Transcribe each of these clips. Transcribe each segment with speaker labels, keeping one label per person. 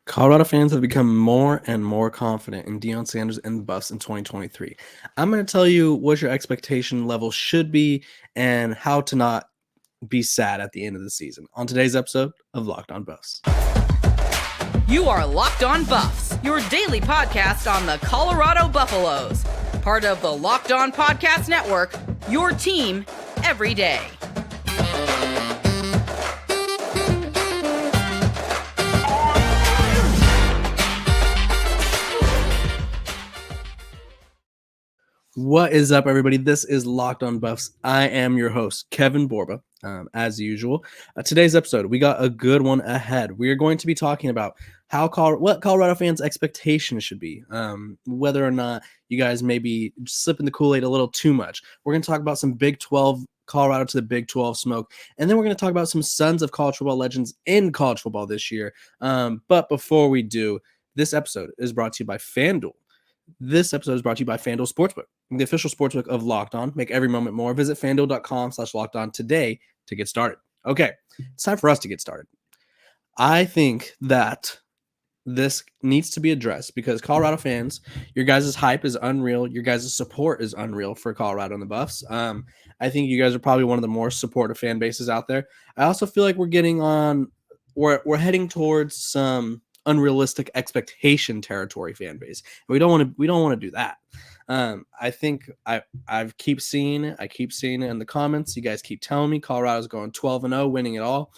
Speaker 1: Colorado fans have become more and more confident in Deion Sanders and the Buffs in 2023. I'm going to tell you what your expectation level should be and how to not be sad at the end of the season on today's episode of Locked On Buffs.
Speaker 2: You are Locked On Buffs, your daily podcast on the Colorado Buffaloes. Part of the Locked On Podcast Network, your team every day.
Speaker 1: What is up, everybody? This is Locked On Buffs. I am your host, Kevin Borba, as usual. Today's episode, we got a good one ahead. We are going to be talking about what Colorado fans' expectations should be, whether or not you guys may be slipping the Kool-Aid a little too much. We're going to talk about some Big 12, Colorado to the Big 12 smoke, and then we're going to talk about some sons of college football legends in college football this year. But before we do, this episode is brought to you by FanDuel. This episode is brought to you by FanDuel Sportsbook, the official sportsbook of Locked On. Make every moment more. Visit FanDuel.com/LockedOn today to get started. Okay, it's time for us to get started. I think that this needs to be addressed because Colorado fans, your guys' hype is unreal. Your guys' support is unreal for Colorado and the Buffs. I think you guys are probably one of the more supportive fan bases out there. I also feel like we're heading towards some unrealistic expectation territory fan base. And we don't want to do that. I think I keep seeing it in the comments. You guys keep telling me Colorado's going 12-0, winning it all.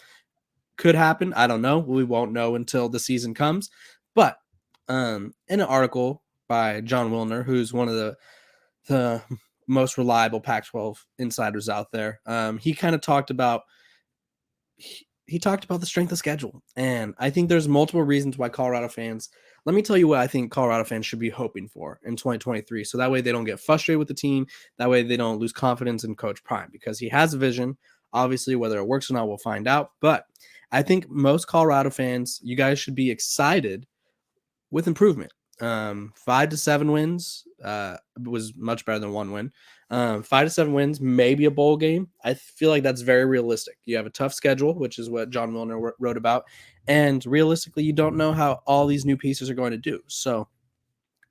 Speaker 1: Could happen. I don't know. We won't know until the season comes. But in an article by John Wilner, who's one of the most reliable Pac-12 insiders out there, he kind of talked about he talked about the strength of schedule. And I think there's multiple reasons why Colorado fans, let me tell you what I think Colorado fans should be hoping for in 2023. So that way they don't get frustrated with the team. That way they don't lose confidence in Coach Prime because he has a vision. Obviously, whether it works or not, we'll find out. But I think most Colorado fans, you guys should be excited with improvement. 5 to 7 wins was much better than 1 win. 5 to 7 wins, maybe a bowl game. I feel like that's very realistic. You have a tough schedule, which is what John Milner wrote about. And realistically, you don't know how all these new pieces are going to do. So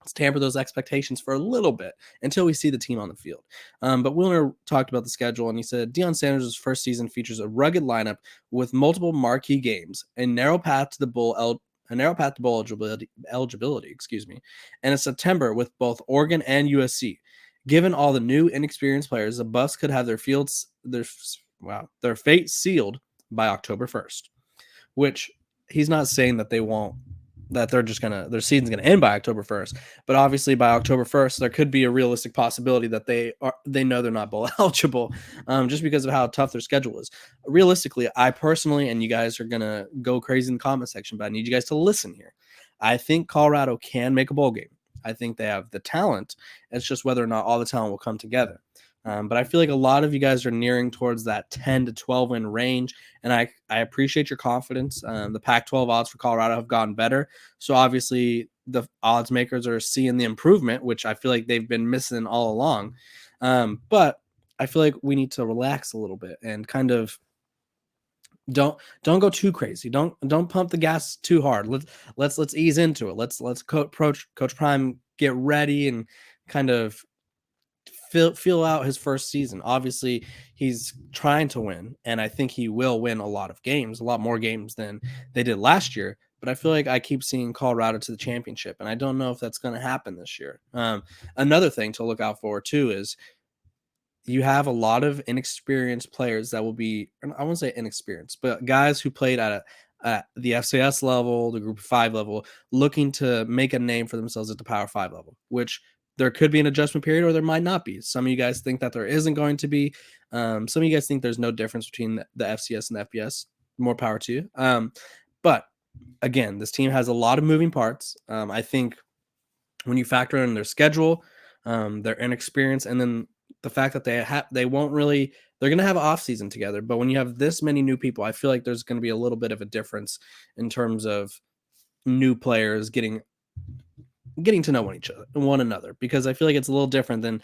Speaker 1: let's tamper those expectations for a little bit until we see the team on the field. But Wilner talked about the schedule, and he said Deion Sanders' first season features a rugged lineup with multiple marquee games, a narrow path to bowl eligibility, and in September with both Oregon and USC. Given all the new inexperienced players, the Buffs could have their fate sealed by October 1st, which he's not saying that their season's gonna end by October 1st, but obviously by October 1st, there could be a realistic possibility that they know they're not bowl eligible, just because of how tough their schedule is. Realistically, I personally, and you guys are gonna go crazy in the comment section, but I need you guys to listen here. I think Colorado can make a bowl game. I think they have the talent. It's just whether or not all the talent will come together. But I feel like a lot of you guys are nearing towards that 10 to 12 win range, and I appreciate your confidence. The Pac-12 odds for Colorado have gotten better, so obviously the odds makers are seeing the improvement, which I feel like they've been missing all along. But I feel like we need to relax a little bit and kind of don't go too crazy. Don't pump the gas too hard. Let's ease into it. Let's approach Coach Prime, get ready, and kind of feel out his first season. Obviously, he's trying to win, and I think he will win a lot more games than they did last year. But I feel like I keep seeing Colorado to the championship, and I don't know if that's going to happen this year. Another thing to look out for too is you have a lot of inexperienced players that will be, I won't say inexperienced, but guys who played at the FCS level, the Group of 5 level, looking to make a name for themselves at the Power 5 level, which there could be an adjustment period or there might not be. Some of you guys think that there isn't going to be. Some of you guys think there's no difference between the FCS and the FBS. More power to you. But again, this team has a lot of moving parts. I think when you factor in their schedule, their inexperience, and then the fact that they're going to have an offseason together. But when you have this many new people, I feel like there's going to be a little bit of a difference in terms of new players getting to know one another, because I feel like it's a little different than,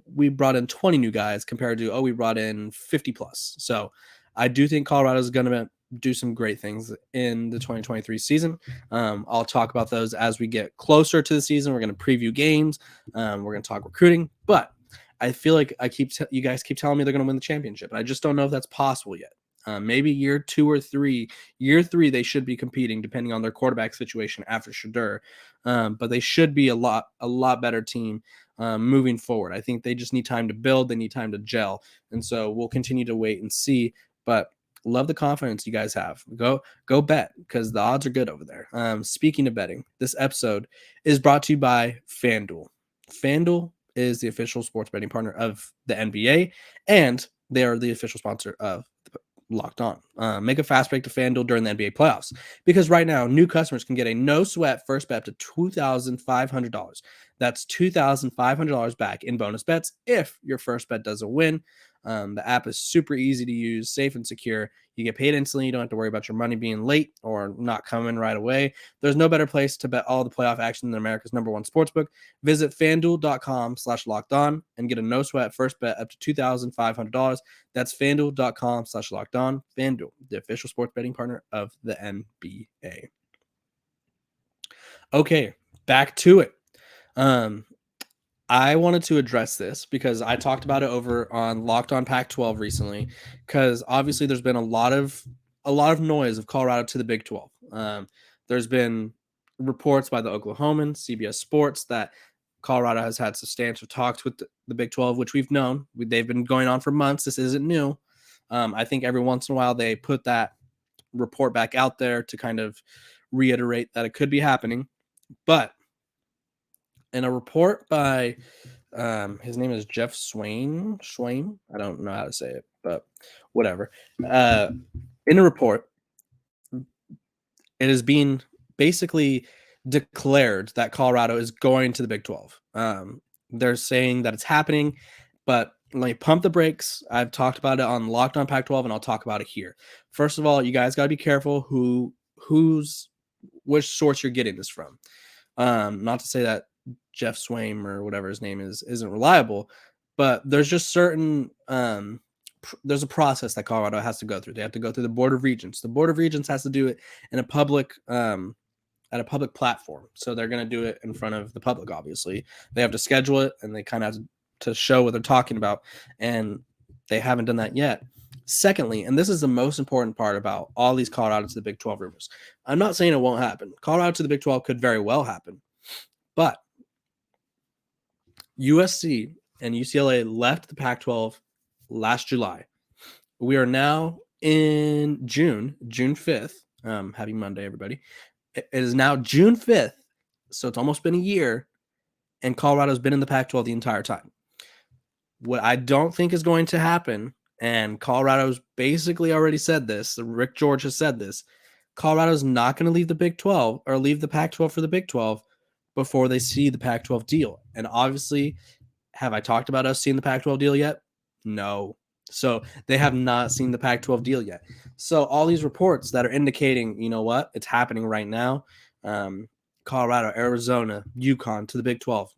Speaker 1: we brought in 20 new guys compared to, we brought in 50 plus. So I do think Colorado is going to do some great things in the 2023 season. I'll talk about those as we get closer to the season. We're going to preview games. We're going to talk recruiting, but I feel like you guys keep telling me they're going to win the championship. I just don't know if that's possible yet. Maybe year 2 or 3. Year 3, they should be competing depending on their quarterback situation after Shadur. But they should be a lot better team moving forward. I think they just need time to build. They need time to gel. And so we'll continue to wait and see. But love the confidence you guys have. Go bet, because the odds are good over there. Speaking of betting, this episode is brought to you by FanDuel. FanDuel is the official sports betting partner of the NBA, and they are the official sponsor of Locked On. Make a fast break to FanDuel during the NBA playoffs, because right now new customers can get a no sweat first bet up to $2,500. That's $2,500 back in bonus bets if your first bet doesn't win. The app is super easy to use, safe and secure. You get paid instantly. You don't have to worry about your money being late or not coming right away. There's no better place to bet all the playoff action than America's #1 sportsbook. Visit FanDuel.com/lockedon and get a no sweat first bet up to $2,500. That's FanDuel.com/lockedon. FanDuel, the official sports betting partner of the NBA. Okay, back to it. I wanted to address this because I talked about it over on Locked On Pac-12 recently, because obviously there's been a lot of noise of Colorado to the Big 12. There's been reports by the Oklahomans, CBS Sports, that Colorado has had substantial talks with the Big 12, which we've known. They've been going on for months. This isn't new. I think every once in a while they put that report back out there to kind of reiterate that it could be happening. But in a report by his name is Jeff Swain. I don't know how to say it, but whatever. In a report, it is being basically declared that Colorado is going to the Big 12. They're saying that it's happening, but let me pump the brakes. I've talked about it on Locked On Pac-12, and I'll talk about it here. First of all, you guys got to be careful which source you're getting this from. Not to say that Jeff Swain or whatever his name isn't reliable, but there's just certain there's a process that Colorado has to go through. They have to go through the Board of Regents. The Board of Regents has to do it in a public at a public platform. So they're going to do it in front of the public. Obviously, they have to schedule it, and they kind of have to show what they're talking about, and they haven't done that yet. Secondly, and this is the most important part about all these Colorado to the Big 12 rumors, I'm not saying it won't happen. Colorado to the Big 12 could very well happen, but USC and UCLA left the Pac-12 last July. We are now in June 5th. Happy Monday, everybody. It is now June 5th, so it's almost been a year, and Colorado's been in the Pac-12 the entire time. What I don't think is going to happen, and Colorado's basically already said this, Rick George has said this, Colorado's not going to leave the Big 12 or leave the Pac-12 for the Big 12 before they see the Pac-12 deal. And obviously, have I talked about us seeing the Pac-12 deal yet? No. So they have not seen the Pac-12 deal yet. So all these reports that are indicating, you know what, it's happening right now. Colorado, Arizona, UConn to the Big 12.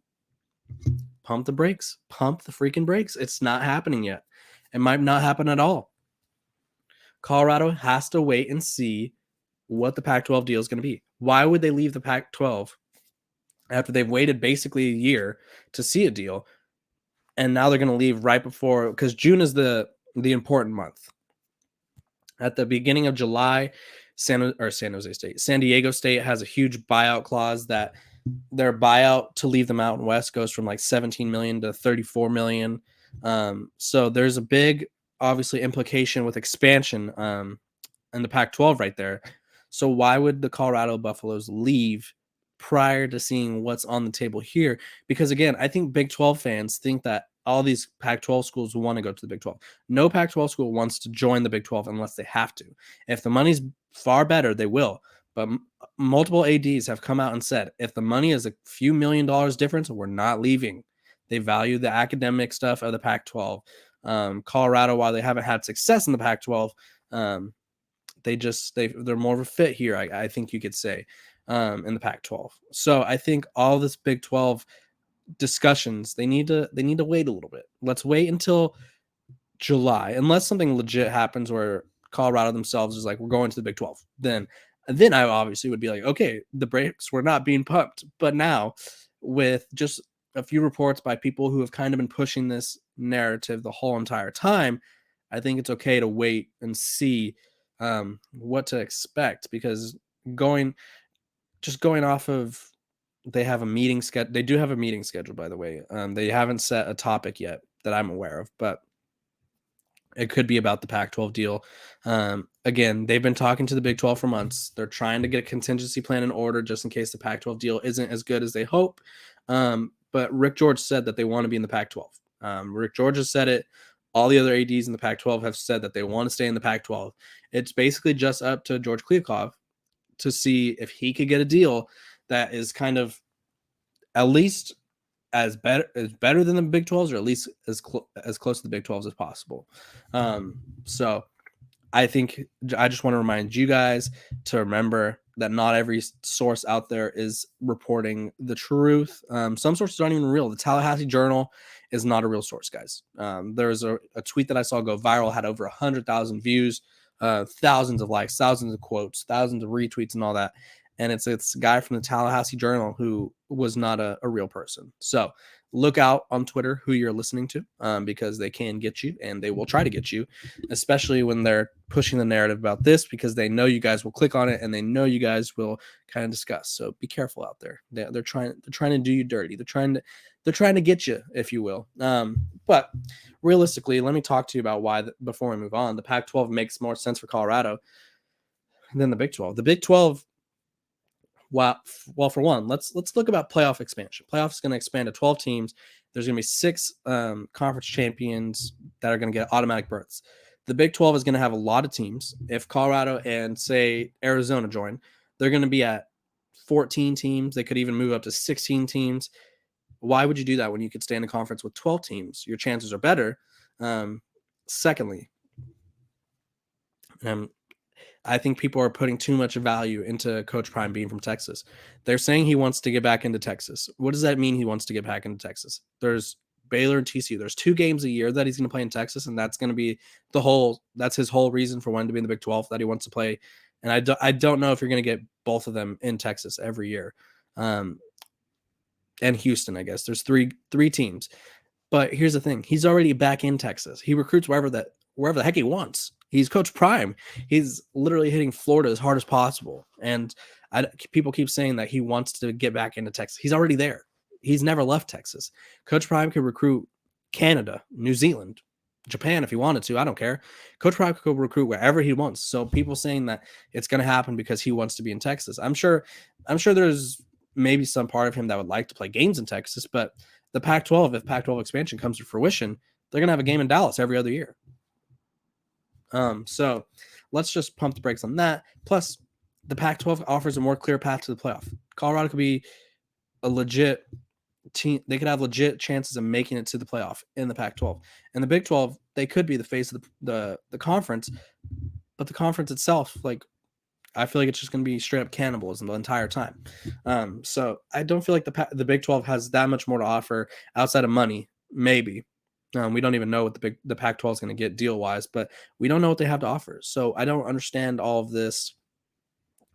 Speaker 1: Pump the brakes. Pump the freaking brakes. It's not happening yet. It might not happen at all. Colorado has to wait and see what the Pac-12 deal is going to be. Why would they leave the Pac-12 after they've waited basically a year to see a deal? And now they're going to leave right before, because June is the important month. At the beginning of July, San Diego State has a huge buyout clause that their buyout to leave the Mountain West goes from like 17 million to 34 million. So there's a big, obviously, implication with expansion in the Pac-12 right there. So why would the Colorado Buffaloes leave prior to seeing what's on the table here? Because again, I think Big 12 fans think that all these Pac-12 schools want to go to the Big 12. No Pac-12 school wants to join the Big 12 unless they have to. If the money's far better, they will. But multiple ADs have come out and said, if the money is a few $1 million difference, we're not leaving. They value the academic stuff of the Pac-12. Colorado, while they haven't had success in the Pac-12, they're more of a fit here, I think you could say, in the Pac-12. So I think all this Big 12 discussions, they need to wait a little bit. Let's wait until July, unless something legit happens where Colorado themselves is like, we're going to the Big 12, then I obviously would be like, okay, the brakes were not being pumped. But now, with just a few reports by people who have kind of been pushing this narrative the whole entire time, I think it's okay to wait and see what to expect, because going off of, they have a meeting schedule. They do have a meeting schedule, by the way. They haven't set a topic yet that I'm aware of, but it could be about the Pac-12 deal. Again, they've been talking to the Big 12 for months. They're trying to get a contingency plan in order just in case the Pac-12 deal isn't as good as they hope. But Rick George said that they want to be in the Pac-12. Rick George has said it. All the other ADs in the Pac-12 have said that they want to stay in the Pac-12. It's basically just up to George Kliavkoff to see if he could get a deal that is kind of at least as better than the Big 12s, or at least as close to the Big 12s as possible. So I think I just want to remind you guys to remember that not every source out there is reporting the truth. Some sources aren't even real. The Tallahassee Journal is not a real source, guys. There's a tweet that I saw go viral, had over 100,000 views, thousands of likes, thousands of quotes, thousands of retweets, and all that. And it's a guy from the Tallahassee Journal who was not a real person. So look out on Twitter who you're listening to, because they can get you, and they will try to get you, especially when they're pushing the narrative about this, because they know you guys will click on it and they know you guys will kind of discuss. So be careful out there. They're trying to do you dirty. They're trying to get you, if you will. But realistically, let me talk to you about why, before we move on, the Pac-12 makes more sense for Colorado than the Big 12. The Big 12, well, for one, let's look about playoff expansion. Playoff is going to expand to 12 teams. There's going to be 6 conference champions that are going to get automatic berths. The Big 12 is going to have a lot of teams. If Colorado and, say, Arizona join, they're going to be at 14 teams. They could even move up to 16 teams. Why would you do that when you could stay in a conference with 12 teams? Your chances are better. Secondly, I think people are putting too much value into Coach Prime being from Texas. They're saying he wants to get back into Texas. What does that mean, he wants to get back into Texas? There's Baylor and TCU. There's 2 games a year that he's going to play in Texas, and that's going to be that's his whole reason for wanting to be in the Big 12, that he wants to play. And I don't know if you're going to get both of them in Texas every year. And Houston, I guess. There's three teams. But here's the thing. He's already back in Texas. He recruits wherever the heck he wants. He's Coach Prime. He's literally hitting Florida as hard as possible. And people keep saying that he wants to get back into Texas. He's already there. He's never left Texas. Coach Prime could recruit Canada, New Zealand, Japan if he wanted to. I don't care. Coach Prime could recruit wherever he wants. So people saying that it's going to happen because he wants to be in Texas. I'm sure there's maybe some part of him that would like to play games in Texas, but the Pac-12, if Pac-12 expansion comes to fruition, they're going to have a game in Dallas every other year. So let's just pump the brakes on that. Plus, the Pac-12 offers a more clear path to the playoff. Colorado could be a legit team. They could have legit chances of making it to the playoff in the Pac-12. And the Big 12, they could be the face of the conference, but the conference itself, like, I feel like it's just going to be straight up cannibalism the entire time. So I don't feel like the Big 12 has that much more to offer outside of money, maybe. We don't even know what the Pac-12 is going to get deal-wise, but we don't know what they have to offer. So I don't understand all of this.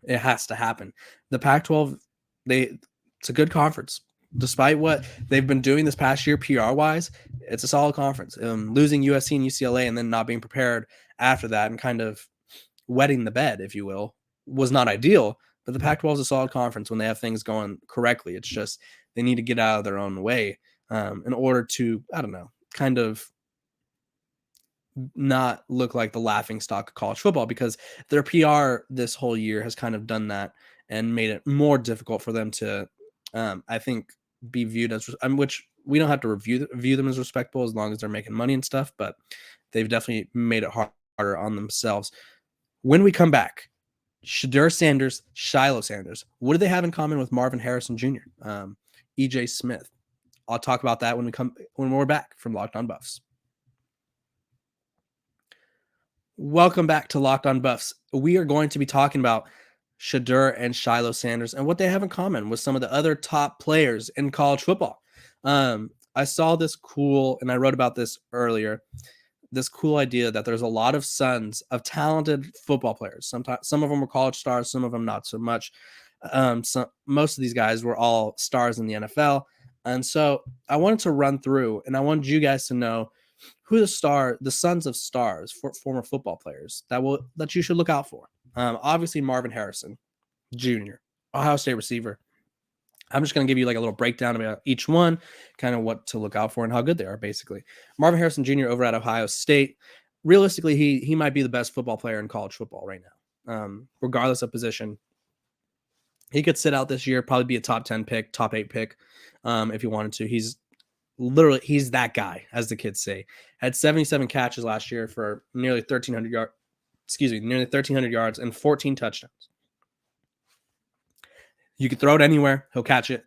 Speaker 1: It has to happen. The Pac-12, it's a good conference. Despite what they've been doing this past year PR-wise, it's a solid conference. Losing USC and UCLA and then not being prepared after that and kind of wetting the bed, if you will, was not ideal. But the Pac-12 is a solid conference when they have things going correctly. It's just they need to get out of their own way in order to, I don't know, kind of not look like the laughing stock of college football, because their PR this whole year has kind of done that and made it more difficult for them to, I think, be viewed as, which we don't have to view them as respectable as long as they're making money and stuff, but they've definitely made it harder on themselves. When we come back, Shedeur Sanders, Shiloh Sanders, what do they have in common with Marvin Harrison Jr., EJ Smith? I'll talk about that when we're back from Locked On Buffs. Welcome back to Locked On Buffs. We are going to be talking about Shedeur and Shiloh Sanders and what they have in common with some of the other top players in college football. I saw this cool, and I wrote about this earlier. this cool idea that there's a lot of sons of talented football players. Sometimes some of them were college stars, some of them not so much. Most of these guys were all stars in the NFL. And so I wanted to run through, and I wanted you guys to know who the sons of stars, former football players that you should look out for. Obviously Marvin Harrison Jr., Ohio State receiver. I'm just going to give you like a little breakdown about each one, kind of what to look out for and how good they are, basically. Marvin Harrison Jr. over at Ohio State. Realistically, he might be the best football player in college football right now, regardless of position. He could sit out this year, probably be a top 10 pick, top 8 pick if he wanted to. He's that guy, as the kids say. Had 77 catches last year for nearly 1,300 yards. Nearly 1,300 yards and 14 touchdowns. You could throw it anywhere. He'll catch it.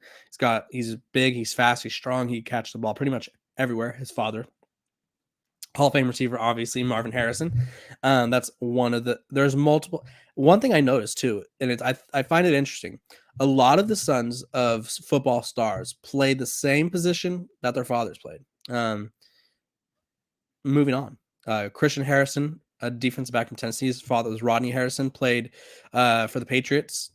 Speaker 1: He's big. He's fast. He's strong. He catches the ball pretty much everywhere. His father, Hall of Fame receiver, obviously, Marvin Harrison. That's there's multiple. One thing I noticed too, and I find it interesting. A lot of the sons of football stars played the same position that their fathers played. Moving on. Christian Harrison, a defensive back from Tennessee. His father was Rodney Harrison, played for the Patriots.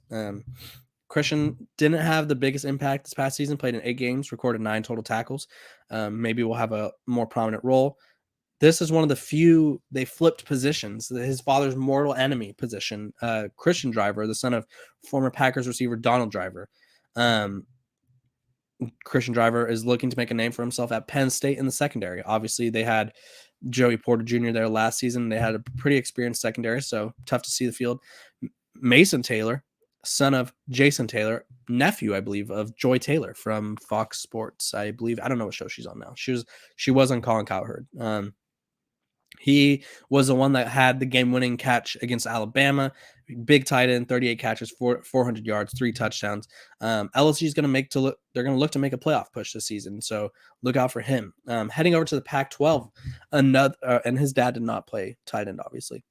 Speaker 1: Christian didn't have the biggest impact this past season, played in 8 games, recorded 9 total tackles. Maybe will have a more prominent role. This is one of the few they flipped positions. His father's mortal enemy position, Christian Driver, the son of former Packers receiver Donald Driver. Christian Driver is looking to make a name for himself at Penn State in the secondary. Obviously, they had Joey Porter Jr. there last season. They had a pretty experienced secondary, so tough to see the field. Mason Taylor, son of Jason Taylor, nephew, I believe, of Joy Taylor from Fox Sports. I believe, I don't know what show she's on now. She was on Colin Cowherd. He was the one that had the game-winning catch against Alabama. Big tight end, 38 catches, 400 yards, 3 touchdowns. LSU is going to they're going to look to make a playoff push this season, so look out for him. Heading over to the Pac-12, and his dad did not play tight end, obviously.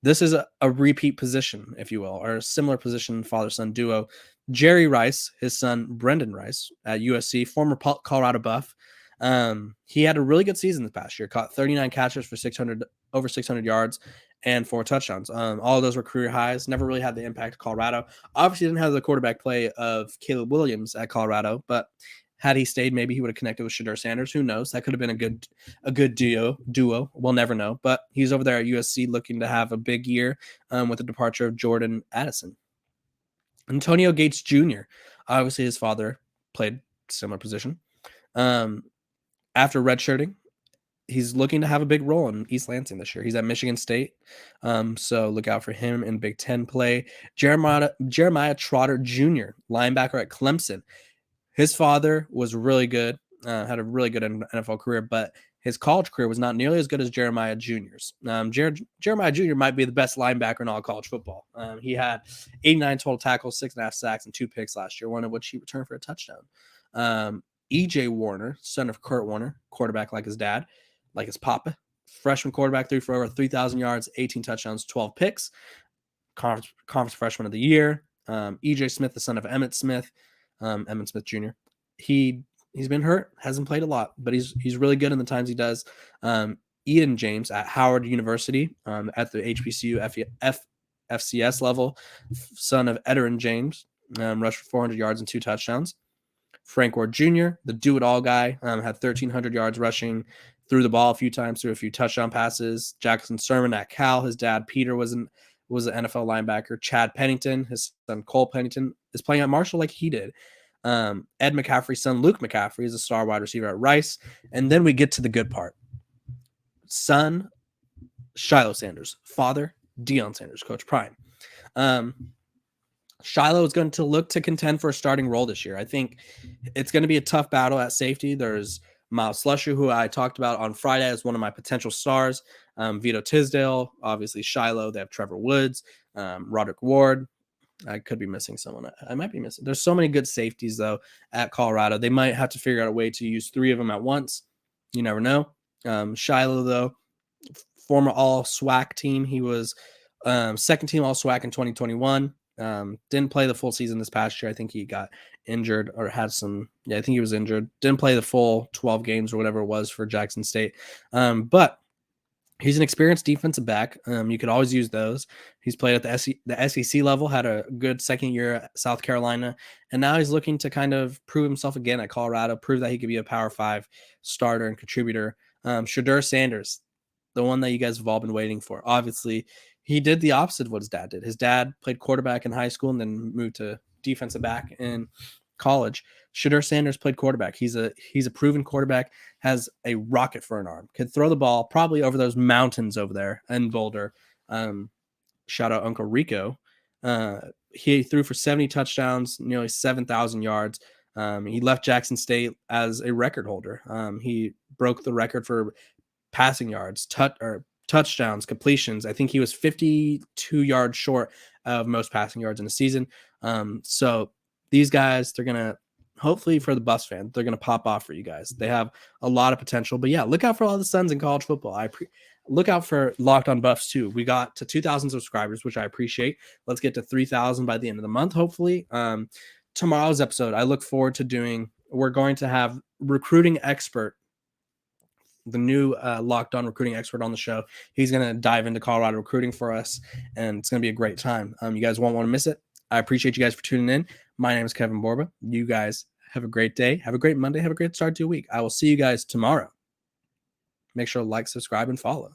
Speaker 1: This is a repeat position, if you will, or a similar position, father-son duo. Jerry Rice, his son Brendan Rice at USC, former Colorado Buff. He had a really good season this past year, caught 39 catches for over 600 yards and 4 touchdowns. All of those were career highs. Never really had the impact of Colorado. Obviously didn't have the quarterback play of Caleb Williams at Colorado, but had he stayed, maybe he would have connected with Deion Sanders. Who knows? That could have been a good duo. We'll never know. But he's over there at USC looking to have a big year with the departure of Jordan Addison. Antonio Gates Jr., obviously his father played similar position. After redshirting, he's looking to have a big role in East Lansing this year. He's at Michigan State, so look out for him in Big Ten play. Jeremiah Trotter Jr., linebacker at Clemson. His father was really good, had a really good NFL career, but his college career was not nearly as good as Jeremiah Jr.'s. Jeremiah Jr. might be the best linebacker in all college football. He had 89 total tackles, 6.5 sacks, and 2 picks last year, one of which he returned for a touchdown. E.J. Warner, son of Kurt Warner, quarterback like his dad, like his papa, freshman quarterback, threw for over 3,000 yards, 18 touchdowns, 12 picks, conference freshman of the year. E.J. Smith, the son of Emmitt Smith Jr. He's been hurt, hasn't played a lot, but he's really good in the times he does. Eden James at Howard University at the HBCU FCS level, son of Ederin James, rushed for 400 yards and 2 touchdowns. Frank Ward Jr., the do-it-all guy, had 1,300 yards rushing, threw the ball a few times, threw a few touchdown passes. Jackson Sermon at Cal, his dad Peter was an NFL linebacker. Chad Pennington, his son Cole Pennington, is playing at Marshall like he did. Ed McCaffrey's son Luke McCaffrey is a star wide receiver at Rice. And then we get to the good part. Son, Shiloh Sanders. Father, Deion Sanders, Coach Prime. Shiloh is going to look to contend for a starting role this year. I think it's going to be a tough battle at safety. There's Miles Slusher, who I talked about on Friday as one of my potential stars. Vito Tisdale, obviously Shiloh. They have Trevor Woods, Roderick Ward. I could be missing someone. I might be missing. There's so many good safeties, though, at Colorado. They might have to figure out a way to use 3 of them at once. You never know. Shiloh, though, former all-SWAC team. He was second team all-SWAC in 2021. Didn't play the full season this past year. I think he got injured or had some. I think he was injured. Didn't play the full 12 games or whatever it was for Jackson State. But He's an experienced defensive back. You could always use those. He's played at the SEC level, had a good second year at South Carolina, and now he's looking to kind of prove himself again at Colorado, prove that he could be a Power 5 starter and contributor. Shedeur Sanders, the one that you guys have all been waiting for. Obviously, he did the opposite of what his dad did. His dad played quarterback in high school and then moved to defensive back in college. Shedeur Sanders played quarterback. He's a proven quarterback, has a rocket for an arm, could throw the ball probably over those mountains over there in Boulder. Shout out Uncle Rico. He threw for 70 touchdowns, nearly 7,000 yards. He left Jackson State as a record holder. He broke the record for passing yards, touchdowns, completions. I think he was 52 yards short of most passing yards in a season. So these guys, they're going to, hopefully for the Buffs fan, they're going to pop off for you guys. They have a lot of potential. But yeah, look out for all the Suns in college football. Look out for Locked On Buffs too. We got to 2,000 subscribers, which I appreciate. Let's get to 3,000 by the end of the month, hopefully. Tomorrow's episode, I look forward to doing, we're going to have recruiting expert, the new Locked On recruiting expert on the show. He's going to dive into Colorado recruiting for us, and it's going to be a great time. You guys won't want to miss it. I appreciate you guys for tuning in. My name is Kevin Borba. You guys have a great day. Have a great Monday. Have a great start to your week. I will see you guys tomorrow. Make sure to like, subscribe, and follow.